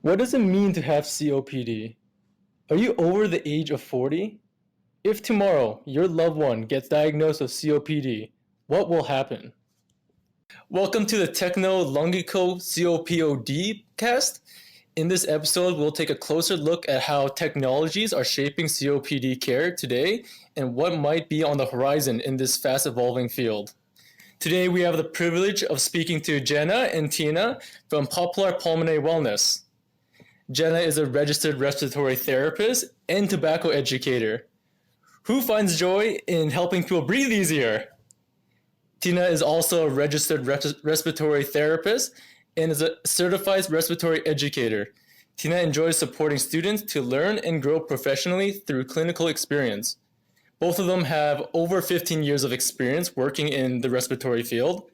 What does it mean to have COPD? Are you over the age of 40? If tomorrow your loved one gets diagnosed with COPD, what will happen? Welcome to the Techno-Lung-ical COPoDcast. In this episode, we'll take a closer look at how technologies are shaping COPD care today and what might be on the horizon in this fast-evolving field. Today, we have the privilege of speaking to Jenna and Tina from Popular Pulmonary Wellness. Jenna is a registered respiratory therapist and tobacco educator who finds joy in helping people breathe easier. Tina is also a registered respiratory therapist and is a certified respiratory educator. Tina enjoys supporting students to learn and grow professionally through clinical experience. Both of them have over 15 years of experience working in the respiratory field.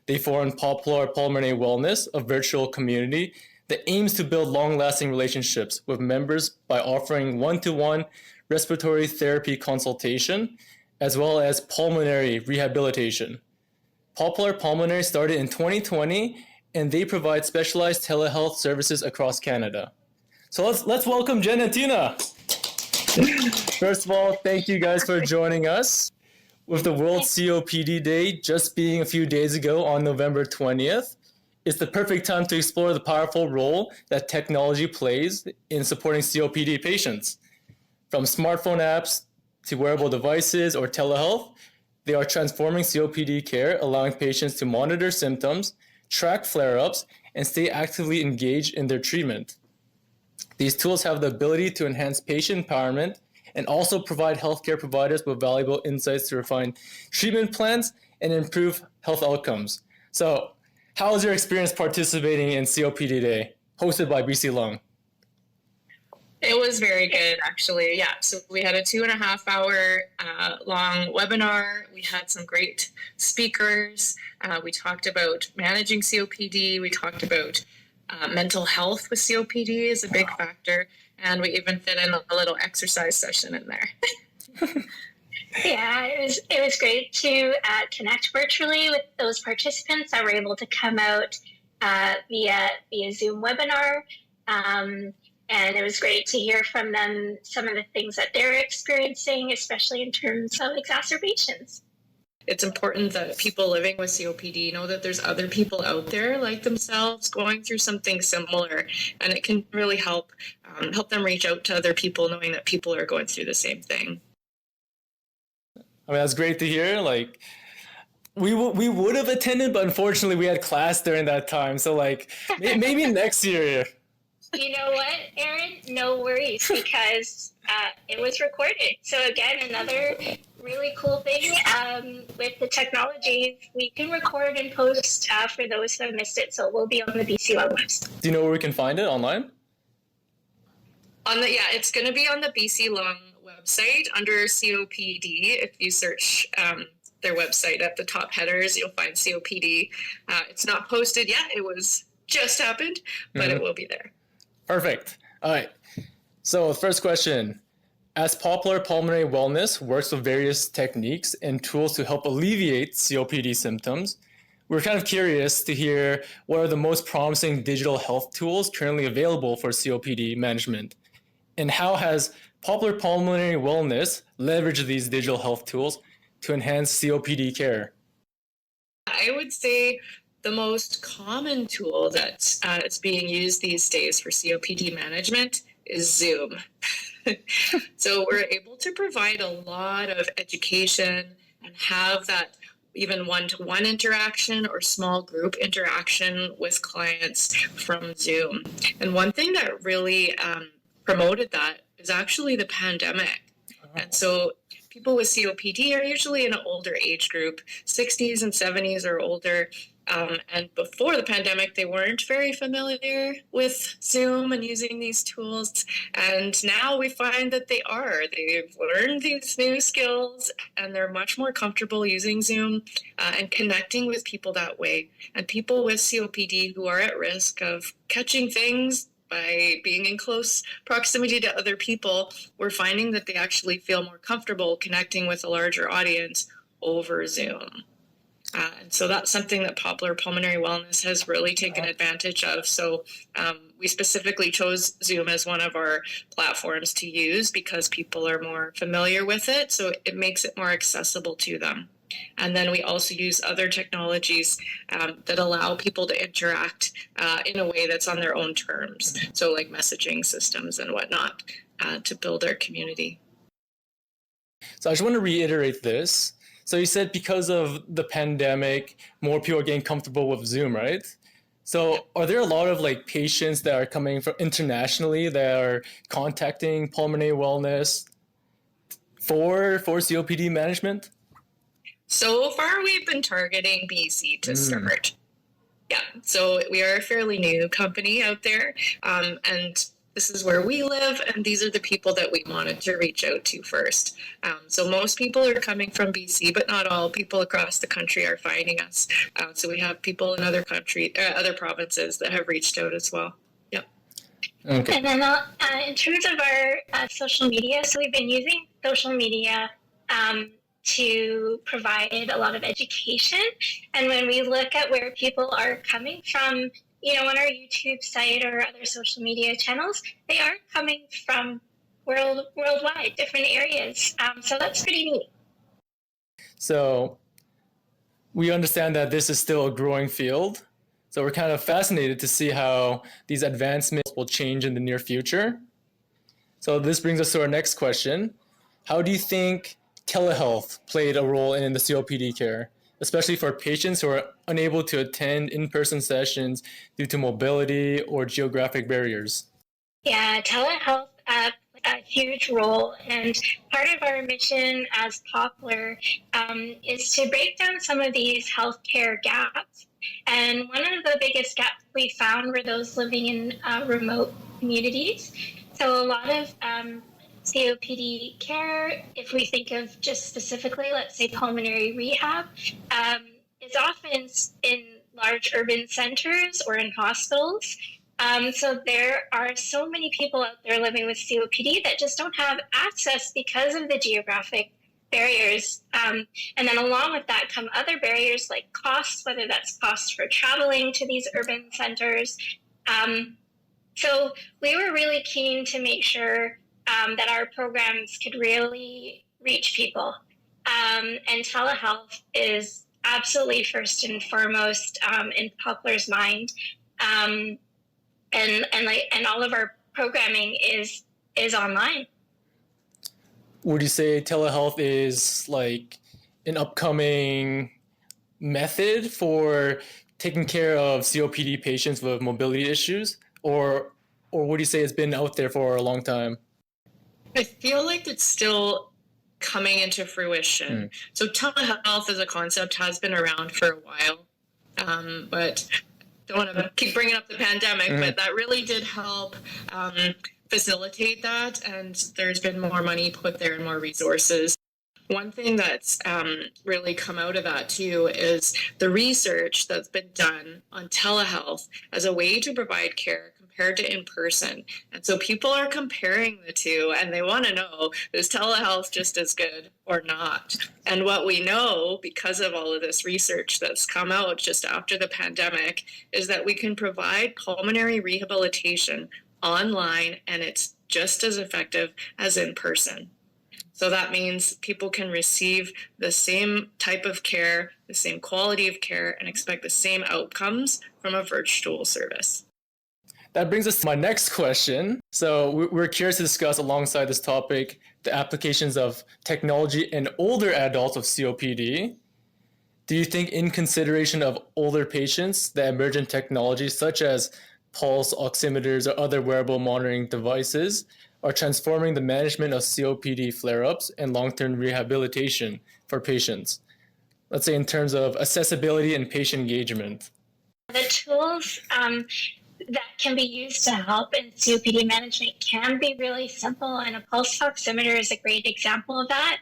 They formed Popular Pulmonary Wellness, a virtual community that aims to build long-lasting relationships with members by offering one-to-one respiratory therapy consultation, as well as pulmonary rehabilitation. Popular Pulmonary started in 2020, and they provide specialized telehealth services across Canada. So let's welcome Jen and Tina. First of all, thank you guys for joining us. With the World COPD Day just being a few days ago on November 20th, it's the perfect time to explore the powerful role that technology plays in supporting COPD patients. From smartphone apps to wearable devices or telehealth, they are transforming COPD care, allowing patients to monitor symptoms, track flare-ups, and stay actively engaged in their treatment. These tools have the ability to enhance patient empowerment and also provide healthcare providers with valuable insights to refine treatment plans and improve health outcomes. So, how was your experience participating in COPD Day, hosted by BC Lung? It was very good, actually. Yeah, so we had a 2.5 hour long webinar. We had some great speakers. We talked about managing COPD. We talked about mental health with COPD is a big factor. And we even fit in a little exercise session in there. Yeah, it was great to connect virtually with those participants that were able to come out via Zoom webinar. And it was great to hear from them some of the things that they're experiencing, especially in terms of exacerbations. It's important that people living with COPD know that there's other people out there like themselves going through something similar, and it can really help them reach out to other people, knowing that people are going through the same thing. I mean, that's great to hear. Like, we would have attended, but unfortunately, we had class during that time. So, like, maybe next year. You know what, Aaron? No worries, because it was recorded. So again, another really cool thing with the technology, we can record and post for those who have missed it. So it will be on the BC Lung website. Do you know where we can find it online? It's going to be on the BC Lung website under COPD. If you search their website at the top headers, you'll find COPD. It's not posted yet. It was just happened, but It will be there. Perfect. All right. So the first question, as Popular Pulmonary Wellness works with various techniques and tools to help alleviate COPD symptoms, we're kind of curious to hear what are the most promising digital health tools currently available for COPD management, and how has Popular Pulmonary Wellness leveraged these digital health tools to enhance COPD care? I would say the most common tool that is being used these days for COPD management is Zoom. So we're able to provide a lot of education and have that even one-to-one interaction or small group interaction with clients from Zoom. And one thing that really promoted that is actually the pandemic. And so people with COPD are usually in an older age group, 60s and 70s or older. And before the pandemic, they weren't very familiar with Zoom and using these tools. And now we find that they are. They've learned these new skills and they're much more comfortable using Zoom and connecting with people that way. And people with COPD who are at risk of catching things by being in close proximity to other people, we're finding that they actually feel more comfortable connecting with a larger audience over Zoom. And so that's something that Poplar Pulmonary Wellness has really taken advantage of. So we specifically chose Zoom as one of our platforms to use because people are more familiar with it. So it makes it more accessible to them. And then we also use other technologies that allow people to interact in a way that's on their own terms. So like messaging systems and whatnot to build our community. So I just want to reiterate this. So you said because of the pandemic, more people are getting comfortable with Zoom, right? So are there a lot of like patients that are coming from internationally that are contacting pulmonary wellness for COPD management? So far, we've been targeting BC to start. Yeah, so we are a fairly new company out there, and this is where we live, and these are the people that we wanted to reach out to first. So most people are coming from BC, but not all people across the country are finding us. So we have people in other provinces that have reached out as well. Yep. Okay. And then in terms of our social media, so we've been using social media to provide a lot of education. And when we look at where people are coming from, on our YouTube site or other social media channels, they are coming from worldwide, different areas. So that's pretty neat. So we understand that this is still a growing field. So we're kind of fascinated to see how these advancements will change in the near future. So this brings us to our next question. How do you think telehealth played a role in the COPD care, especially for patients who are unable to attend in-person sessions due to mobility or geographic barriers? Yeah, telehealth played a huge role, and part of our mission as Poplar is to break down some of these healthcare gaps. And one of the biggest gaps we found were those living in remote communities. So a lot of COPD care, if we think of just specifically, let's say pulmonary rehab, is often in large urban centers or in hospitals. So there are so many people out there living with COPD that just don't have access because of the geographic barriers. And then along with that come other barriers like costs, whether that's costs for traveling to these urban centers. So we were really keen to make sure that our programs could really reach people. And telehealth is absolutely first and foremost in Poplar's mind. And all of our programming is online. Would you say telehealth is like an upcoming method for taking care of COPD patients with mobility issues, or would you say it's been out there for a long time? I feel like it's still coming into fruition. So telehealth as a concept has been around for a while, but don't want to keep bringing up the pandemic, but that really did help facilitate that, and there's been more money put there and more resources. One thing that's really come out of that too is the research that's been done on telehealth as a way to provide care compared to in-person. And so people are comparing the two and they want to know, is telehealth just as good or not? And what we know, because of all of this research that's come out just after the pandemic, is that we can provide pulmonary rehabilitation online and it's just as effective as in person. So that means people can receive the same type of care, the same quality of care, and expect the same outcomes from a virtual service. That brings us to my next question. So we're curious to discuss alongside this topic the applications of technology in older adults with COPD. Do you think, in consideration of older patients, that emergent technologies such as pulse oximeters or other wearable monitoring devices are transforming the management of COPD flare-ups and long-term rehabilitation for patients? Let's say in terms of accessibility and patient engagement. The tools that can be used to help in COPD management can be really simple, and a pulse oximeter is a great example of that.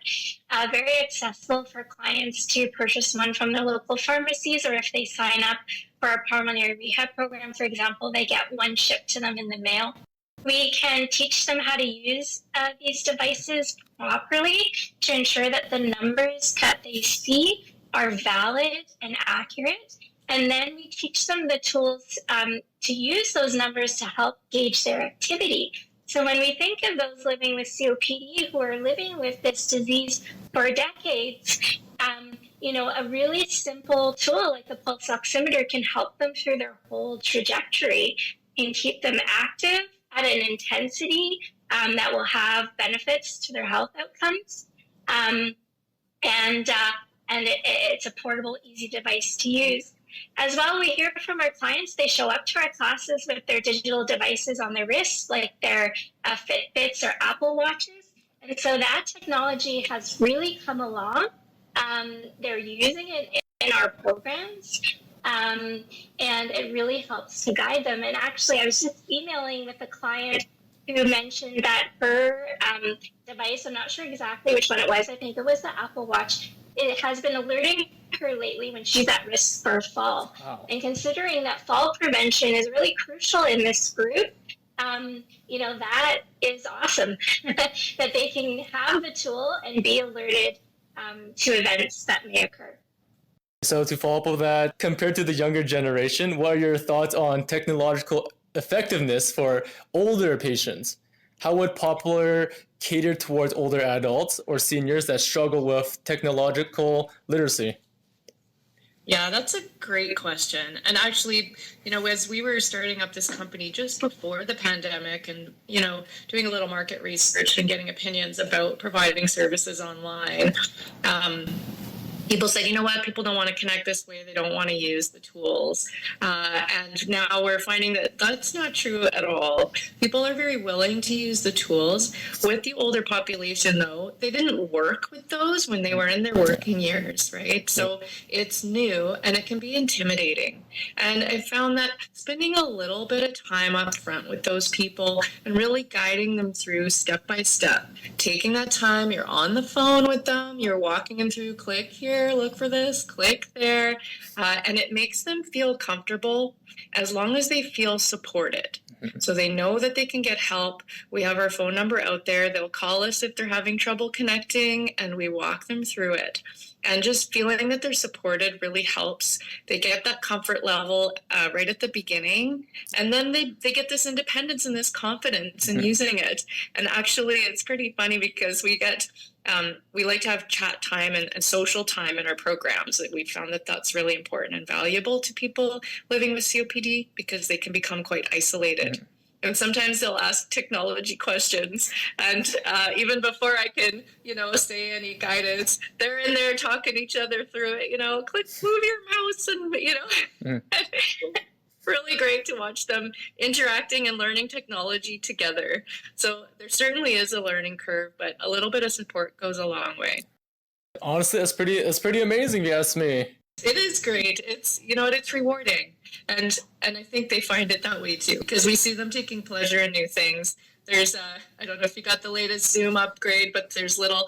Very accessible for clients to purchase one from their local pharmacies, or if they sign up for our pulmonary rehab program, for example, they get one shipped to them in the mail. We can teach them how to use these devices properly to ensure that the numbers that they see are valid and accurate. And then we teach them the tools to use those numbers to help gauge their activity. So when we think of those living with COPD who are living with this disease for decades, a really simple tool like the pulse oximeter can help them through their whole trajectory and keep them active at an intensity that will have benefits to their health outcomes. It's a portable, easy device to use. As well, we hear from our clients, they show up to our classes with their digital devices on their wrists, like their Fitbits or Apple Watches. And so that technology has really come along. They're using it in our programs, and it really helps to guide them. And actually, I was just emailing with a client who mentioned that her device, I'm not sure exactly which one it was, I think it was the Apple Watch, it has been alerting her lately when she's at risk for a fall. Wow. And considering that fall prevention is really crucial in this group, that is awesome that they can have the tool and be alerted to events that may occur. So to follow up with that, compared to the younger generation, what are your thoughts on technological effectiveness for older patients? How would Poplar cater towards older adults or seniors that struggle with technological literacy? Yeah, that's a great question. And actually, as we were starting up this company just before the pandemic and, doing a little market research and getting opinions about providing services online, people said, you know what, people don't want to connect this way. They don't want to use the tools. And now we're finding that that's not true at all. People are very willing to use the tools. With the older population, though, they didn't work with those when they were in their working years, right? So it's new and it can be intimidating. And I found that spending a little bit of time up front with those people and really guiding them through step by step, taking that time, you're on the phone with them, you're walking them through, click here, look for this, click there, and it makes them feel comfortable as long as they feel supported. So they know that they can get help. We have our phone number out there. They'll call us if they're having trouble connecting, and we walk them through it. And just feeling that they're supported really helps. They get that comfort level right at the beginning, and then they get this independence and this confidence in using it. And actually, it's pretty funny because we like to have chat time and social time in our programs. We found that that's really important and valuable to people living with COPD because they can become quite isolated. And sometimes they'll ask technology questions, and even before I can, say any guidance, they're in there talking each other through it. Click, move your mouse, and really great to watch them interacting and learning technology together. So there certainly is a learning curve, but a little bit of support goes a long way. Honestly, that's pretty amazing, if you ask me. It is great. It's it's rewarding, and I think they find it that way too because we see them taking pleasure in new things. There's I don't know if you got the latest Zoom upgrade, but there's little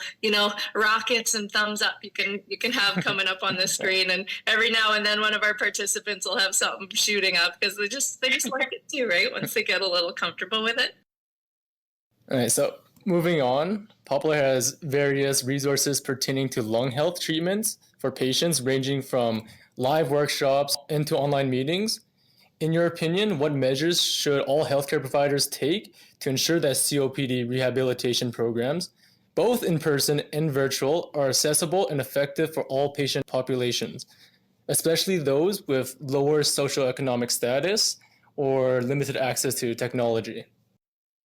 rockets and thumbs up you can have coming up on the screen, and every now and then one of our participants will have something shooting up because they just like it too, right? Once they get a little comfortable with it. All right, so moving on, Poplar has various resources pertaining to lung health treatments for patients ranging from live workshops into online meetings. In your opinion, what measures should all healthcare providers take to ensure that COPD rehabilitation programs, both in person and virtual, are accessible and effective for all patient populations, especially those with lower socioeconomic status or limited access to technology?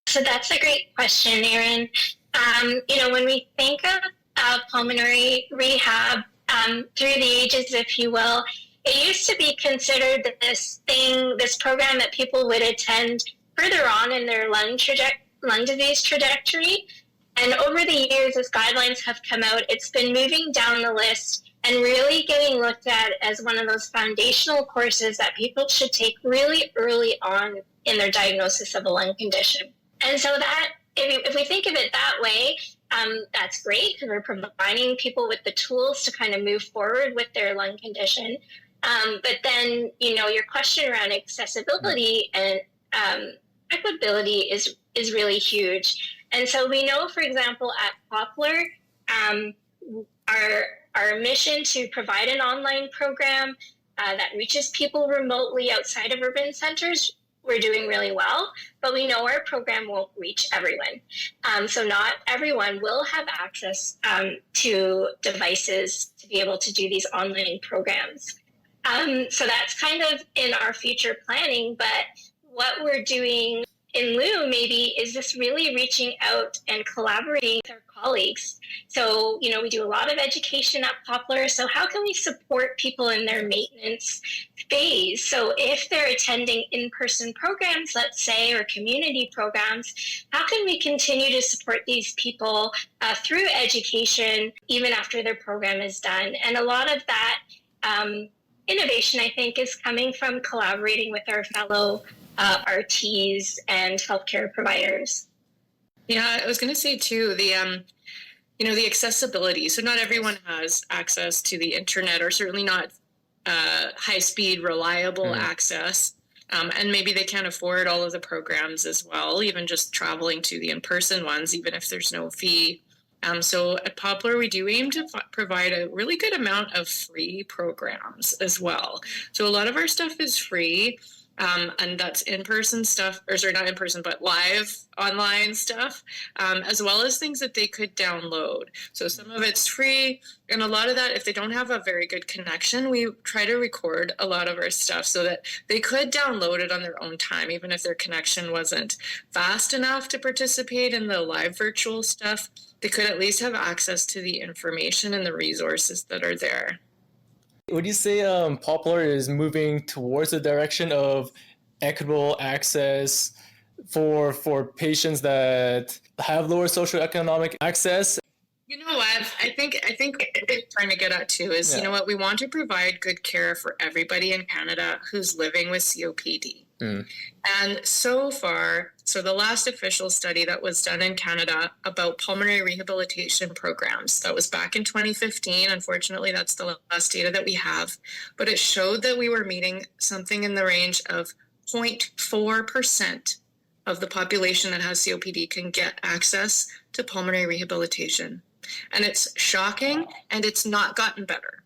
So that's a great question, Aaron. When we think of pulmonary rehab through the ages, if you will, it used to be considered this program that people would attend further on in their lung disease trajectory. And over the years, as guidelines have come out, it's been moving down the list and really getting looked at as one of those foundational courses that people should take really early on in their diagnosis of a lung condition. And so that, if we think of it that way, that's great because we're providing people with the tools to kind of move forward with their lung condition. But then, your question around accessibility and equitability is really huge. And so we know, for example, at Poplar, our our mission to provide an online program that reaches people remotely outside of urban centers, we're doing really well, but we know our program won't reach everyone. So not everyone will have access to devices to be able to do these online programs. So that's kind of in our future planning, but what we're doing in lieu maybe is just really reaching out and collaborating with our colleagues. So, we do a lot of education at Poplar. So how can we support people in their maintenance phase? So if they're attending in-person programs, let's say, or community programs, how can we continue to support these people through education even after their program is done? And a lot of that innovation, I think, is coming from collaborating with our fellow RTs and healthcare providers. Yeah, I was going to say too, the accessibility. So not everyone has access to the internet, or certainly not high-speed, reliable access. And maybe they can't afford all of the programs as well, even just traveling to the in-person ones, even if there's no fee. So at Poplar, we do aim to provide a really good amount of free programs as well. So a lot of our stuff is free. And that's in-person stuff, or sorry, not in-person, but live online stuff, as well as things that they could download. So some of it's free, and a lot of that, if they don't have a very good connection, we try to record a lot of our stuff so that they could download it on their own time, even if their connection wasn't fast enough to participate in the live virtual stuff. They could at least have access to the information and the resources that are there. Would you say Poplar is moving towards the direction of equitable access for patients that have lower socioeconomic access? You know what? I think what they're trying to get at too is, you know what, we want to provide good care for everybody in Canada who's living with COPD. And so far, the last official study that was done in Canada about pulmonary rehabilitation programs, that was back in 2015. Unfortunately, that's the last data that we have. But it showed that we were meeting something in the range of 0.4% of the population that has COPD can get access to pulmonary rehabilitation. And it's shocking, and it's not gotten better.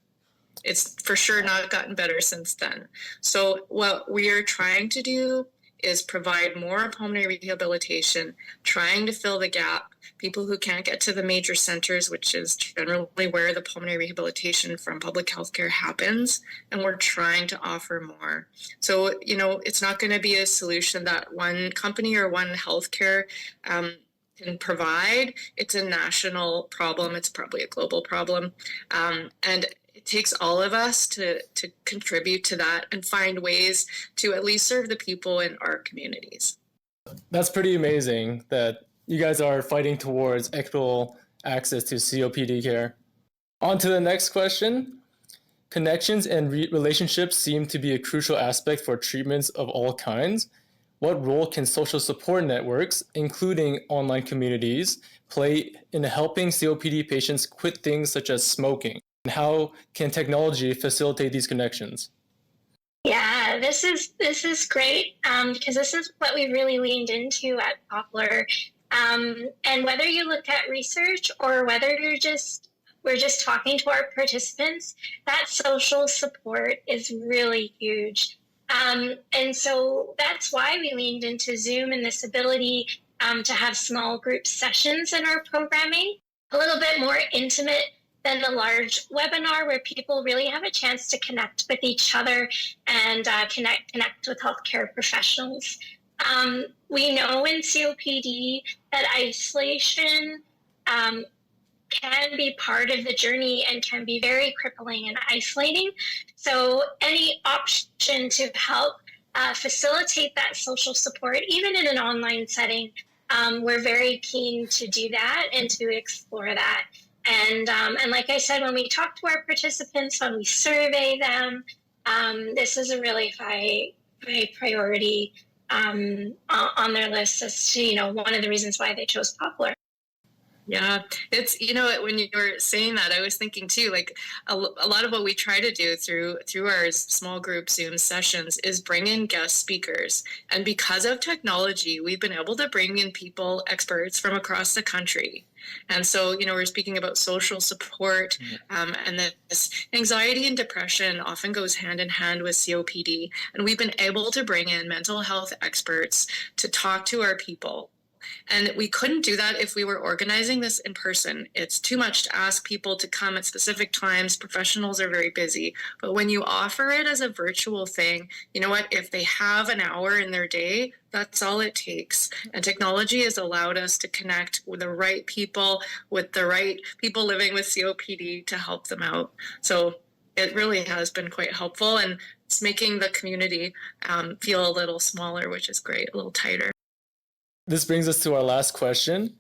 It's for sure not gotten better since then. So what we are trying to do is provide more pulmonary rehabilitation, trying to fill the gap. People who can't get to the major centers, which is generally where the pulmonary rehabilitation from public health care happens, and we're trying to offer more. So, it's not going to be a solution that one company or one healthcare can provide. It's a national problem. It's probably a global problem. And it takes all of us to contribute to that and find ways to at least serve the people in our communities. That's pretty amazing that you guys are fighting towards equitable access to COPD care. On to the next question. Connections and relationships seem to be a crucial aspect for treatments of all kinds. What role can social support networks, including online communities, play in helping COPD patients quit things such as smoking? And how can technology facilitate these connections? Yeah, this is great because this is what we really leaned into at Poplar. And whether you look at research or whether we're just talking to our participants, that social support is really huge. And so that's why we leaned into Zoom and this ability to have small group sessions in our programming, a little bit more intimate than the large webinar where people really have a chance to connect with each other and connect with healthcare professionals. We know in COPD that isolation can be part of the journey and can be very crippling and isolating. So any option to help facilitate that social support, even in an online setting, we're very keen to do that and to explore that. And like I said, when we talk to our participants, when we survey them, this is a really high priority on their list as to, one of the reasons why they chose Poplar. Yeah, it's, when you were saying that, I was thinking too, like a lot of what we try to do through our small group Zoom sessions is bring in guest speakers. And because of technology, we've been able to bring in people, experts from across the country. And so, we're speaking about social support, and this anxiety and depression often goes hand in hand with COPD. And we've been able to bring in mental health experts to talk to our people. And we couldn't do that if we were organizing this in person. It's too much to ask people to come at specific times. Professionals are very busy. But when you offer it as a virtual thing, you know what? If they have an hour in their day, that's all it takes. And technology has allowed us to connect with the right people, with the right people living with COPD to help them out. So it really has been quite helpful. And it's making the community feel a little smaller, which is great, a little tighter. This brings us to our last question.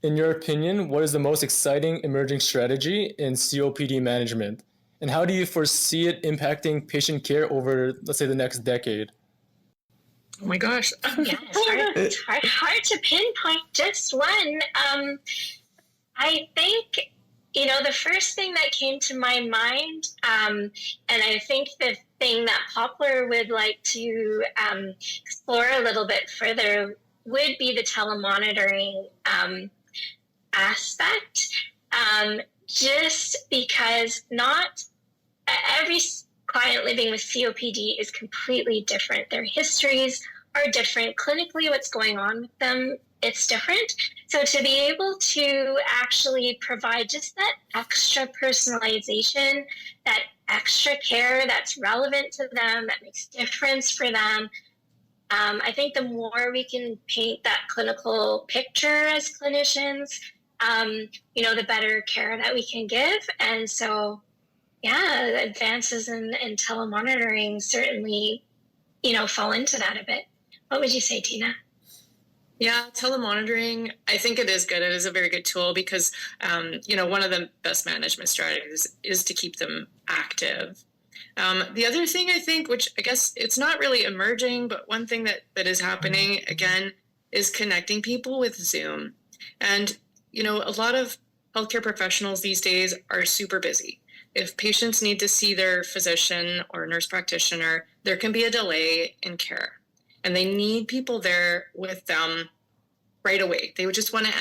In your opinion, what is the most exciting emerging strategy in COPD management? And how do you foresee it impacting patient care over, let's say, the next decade? Oh my gosh. Yeah, it's hard to pinpoint just one. I think, the first thing that came to my mind, and I think the thing that Poplar would like to explore a little bit further would be the telemonitoring aspect, just because not every client living with COPD is completely different. Their histories are different. Clinically, what's going on with them, it's different. So to be able to actually provide just that extra personalization, that extra care that's relevant to them, that makes difference for them, I think the more we can paint that clinical picture as clinicians, the better care that we can give. And so, advances in telemonitoring certainly, fall into that a bit. What would you say, Tina? Yeah, telemonitoring, I think it is good. It is a very good tool because, one of the best management strategies is to keep them active. The other thing I think, which I guess it's not really emerging, but one thing that is happening again is connecting people with Zoom. And, a lot of healthcare professionals these days are super busy. If patients need to see their physician or nurse practitioner, there can be a delay in care. And they need people there with them right away. They would just want to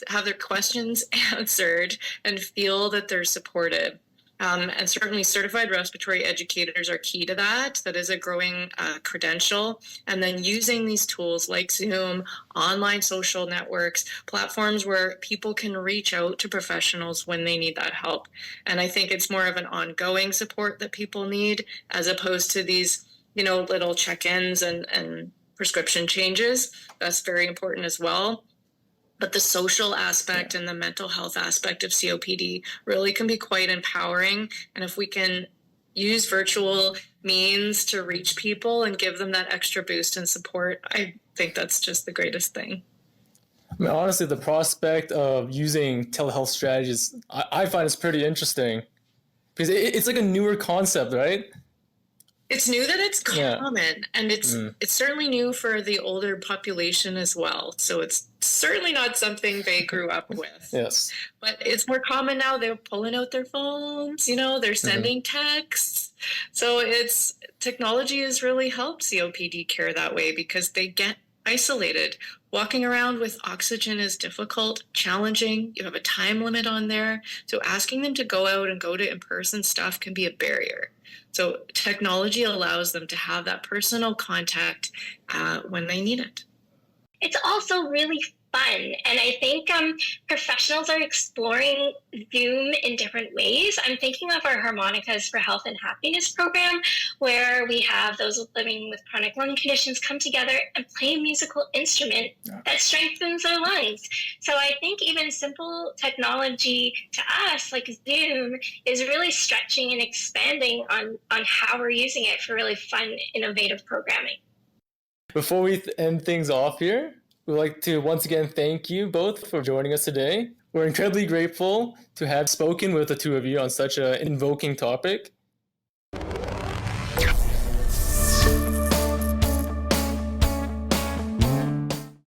have their questions answered and feel that they're supported. And certainly certified respiratory educators are key to that. That is a growing credential. And then using these tools like Zoom, online social networks, platforms where people can reach out to professionals when they need that help. And I think it's more of an ongoing support that people need as opposed to these, little check-ins and prescription changes. That's very important as well. But the social aspect and the mental health aspect of COPD really can be quite empowering. And if we can use virtual means to reach people and give them that extra boost and support, I think that's just the greatest thing. I mean, honestly, the prospect of using telehealth strategies, I find it's pretty interesting because it's like a newer concept, right? It's new that it's common, and it's certainly new for the older population as well. So it's certainly not something they grew up with. Yes. But it's more common now. They're pulling out their phones, they're sending texts. So technology has really helped COPD care that way because they get isolated. Walking around with oxygen is difficult, challenging. You have a time limit on there. So asking them to go out and go to in-person stuff can be a barrier. So technology allows them to have that personal contact when they need it. It's also really fun. And I think professionals are exploring Zoom in different ways. I'm thinking of our Harmonicas for Health and Happiness program, where we have those living with chronic lung conditions come together and play a musical instrument that strengthens their lungs. So I think even simple technology to us, like Zoom, is really stretching and expanding on how we're using it for really fun, innovative programming. Before we end things off here, we'd like to once again thank you both for joining us today. We're incredibly grateful to have spoken with the two of you on such an invoking topic.